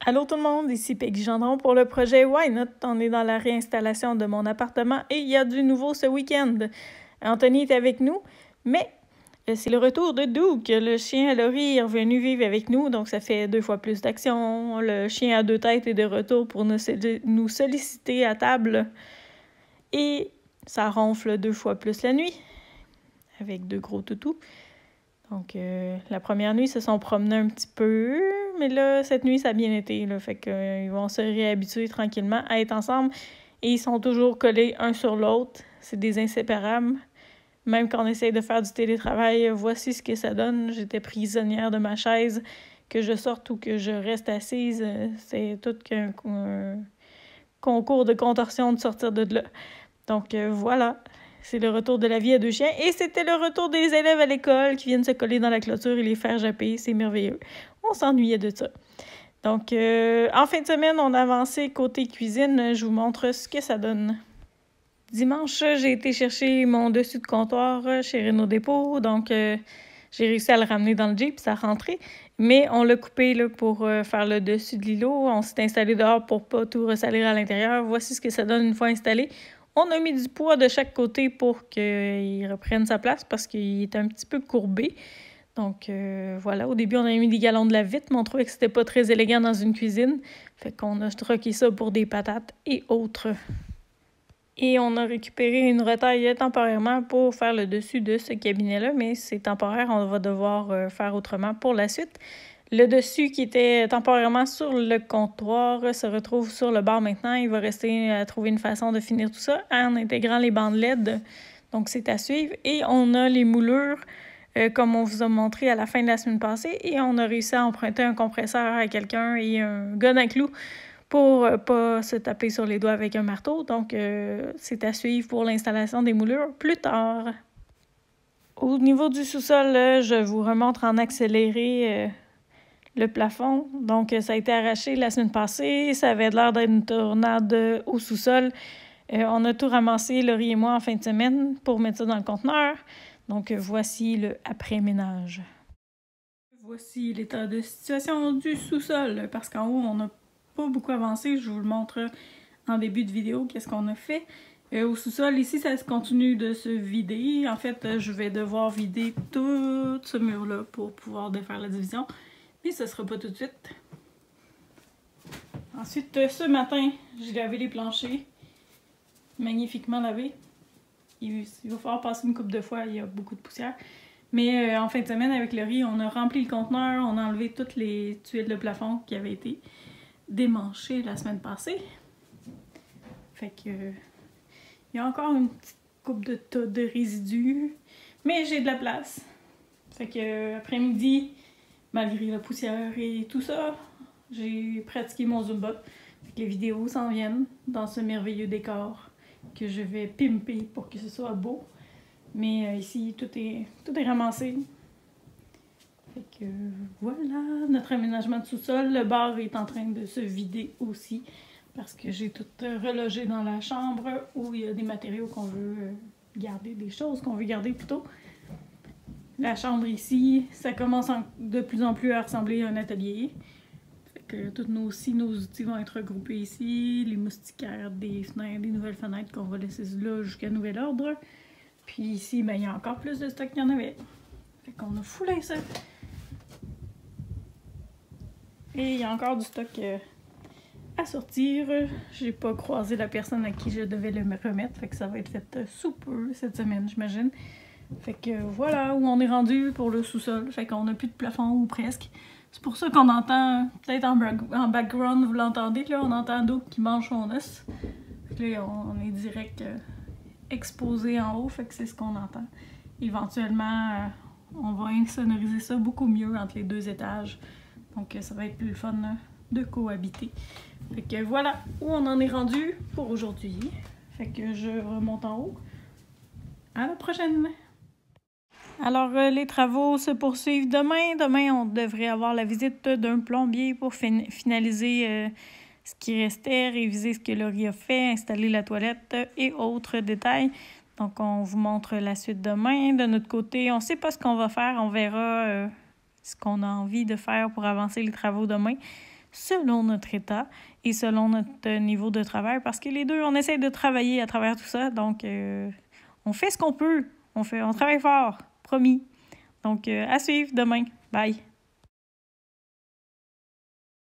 Allô tout le monde, ici Peggy Gendron pour le projet Why Not. On est dans la réinstallation de mon appartement et il y a du nouveau ce week-end. Anthony est avec nous, mais c'est le retour de Duke. Le chien à Laurie est revenu vivre avec nous, donc ça fait 2 fois plus d'action. Le chien à 2 têtes est de retour pour nous solliciter à table. Et ça ronfle 2 fois plus la nuit, avec 2 gros toutous. Donc, la première nuit, ils se sont promenés un petit peu, mais là, cette nuit, ça a bien été. Là, fait qu'ils vont se réhabituer tranquillement à être ensemble. Et ils sont toujours collés un sur l'autre. C'est des inséparables. Même quand on essaye de faire du télétravail, voici ce que ça donne. J'étais prisonnière de ma chaise. Que je sorte ou que je reste assise, c'est tout qu'un concours de contorsion de sortir de là. Donc, voilà. C'est le retour de la vie à 2 chiens. Et c'était le retour des élèves à l'école qui viennent se coller dans la clôture et les faire japper. C'est merveilleux. On s'ennuyait de ça. Donc, en fin de semaine, on a avancé côté cuisine. Je vous montre ce que ça donne. Dimanche, j'ai été chercher mon dessus de comptoir chez Renault Dépôt. Donc, j'ai réussi à le ramener dans le Jeep, ça a rentré. Mais on l'a coupé là, pour faire le dessus de l'îlot. On s'est installé dehors pour pas tout ressalir à l'intérieur. Voici ce que ça donne une fois installé. On a mis du poids de chaque côté pour qu'il reprenne sa place parce qu'il est un petit peu courbé. Donc, voilà. Au début, on a mis des galons de lave-vite, mais on trouvait que c'était pas très élégant dans une cuisine. Fait qu'on a troqué ça pour des patates et autres. Et on a récupéré une retaille temporairement pour faire le dessus de ce cabinet-là, mais c'est temporaire, on va devoir faire autrement pour la suite. Le dessus qui était temporairement sur le comptoir se retrouve sur le bar maintenant. Il va rester à trouver une façon de finir tout ça en intégrant les bandes LED. Donc, c'est à suivre. Et on a les moulures, comme on vous a montré à la fin de la semaine passée. Et on a réussi à emprunter un compresseur à quelqu'un et un gun à clous pour pas se taper sur les doigts avec un marteau. Donc, c'est à suivre pour l'installation des moulures plus tard. Au niveau du sous-sol, je vous remontre en accéléré le plafond. Donc, ça a été arraché la semaine passée. Ça avait l'air d'être une tornade au sous-sol. On a tout ramassé, Laurie et moi, en fin de semaine pour mettre ça dans le conteneur. Donc, voici le après-ménage. Voici l'état de situation du sous-sol. Parce qu'en haut, on n'a pas beaucoup avancé. Je vous le montre en début de vidéo, qu'est-ce qu'on a fait. Au sous-sol, ici, ça continue de se vider. En fait, je vais devoir vider tout ce mur-là pour pouvoir défaire la division. Mais ce ne sera pas tout de suite. Ensuite, ce matin, j'ai lavé les planchers. Magnifiquement lavés. Il va falloir passer une couple de fois, il y a beaucoup de poussière. Mais en fin de semaine, avec Laurie, on a rempli le conteneur, on a enlevé toutes les tuiles de plafond qui avaient été démanchées la semaine passée. Fait que il y a encore une petite coupe de tas de résidus. Mais j'ai de la place. Fait que après-midi, malgré la poussière et tout ça, j'ai pratiqué mon Zumba. Fait que les vidéos s'en viennent dans ce merveilleux décor que je vais pimper pour que ce soit beau. Mais ici, tout est ramassé. Fait que voilà, notre aménagement de sous-sol. Le bar est en train de se vider aussi parce que j'ai tout relogé dans la chambre où il y a des matériaux qu'on veut garder, des choses qu'on veut garder plutôt. La chambre ici, ça commence de plus en plus à ressembler à un atelier. Fait que tous nos outils vont être regroupés ici. Les moustiquaires, des fenêtres, des nouvelles fenêtres qu'on va laisser là jusqu'à nouvel ordre. Puis ici, ben, il y a encore plus de stock qu'il y en avait. Fait qu'on a foulé ça. Et il y a encore du stock à sortir. J'ai pas croisé la personne à qui je devais le remettre. Fait que ça va être fait sous peu cette semaine, j'imagine. Fait que voilà où on est rendu pour le sous-sol. Fait qu'on n'a plus de plafond ou presque. C'est pour ça qu'on entend, peut-être en background, vous l'entendez, là, on entend d'eau qui mange son os. Fait que là, on est direct exposé en haut, fait que c'est ce qu'on entend. Éventuellement, on va insonoriser ça beaucoup mieux entre les 2 étages. Donc ça va être plus fun de cohabiter. Fait que voilà où on en est rendu pour aujourd'hui. Fait que je remonte en haut. À la prochaine! Alors, les travaux se poursuivent demain. Demain, on devrait avoir la visite d'un plombier pour finaliser ce qui restait, réviser ce que Laurie a fait, installer la toilette et autres détails. Donc, on vous montre la suite demain. De notre côté, on ne sait pas ce qu'on va faire. On verra ce qu'on a envie de faire pour avancer les travaux demain. selon notre état et selon notre niveau de travail, parce que les deux, on essaie de travailler à travers tout ça, donc on fait ce qu'on peut, on travaille fort, promis. Donc, à suivre demain. Bye!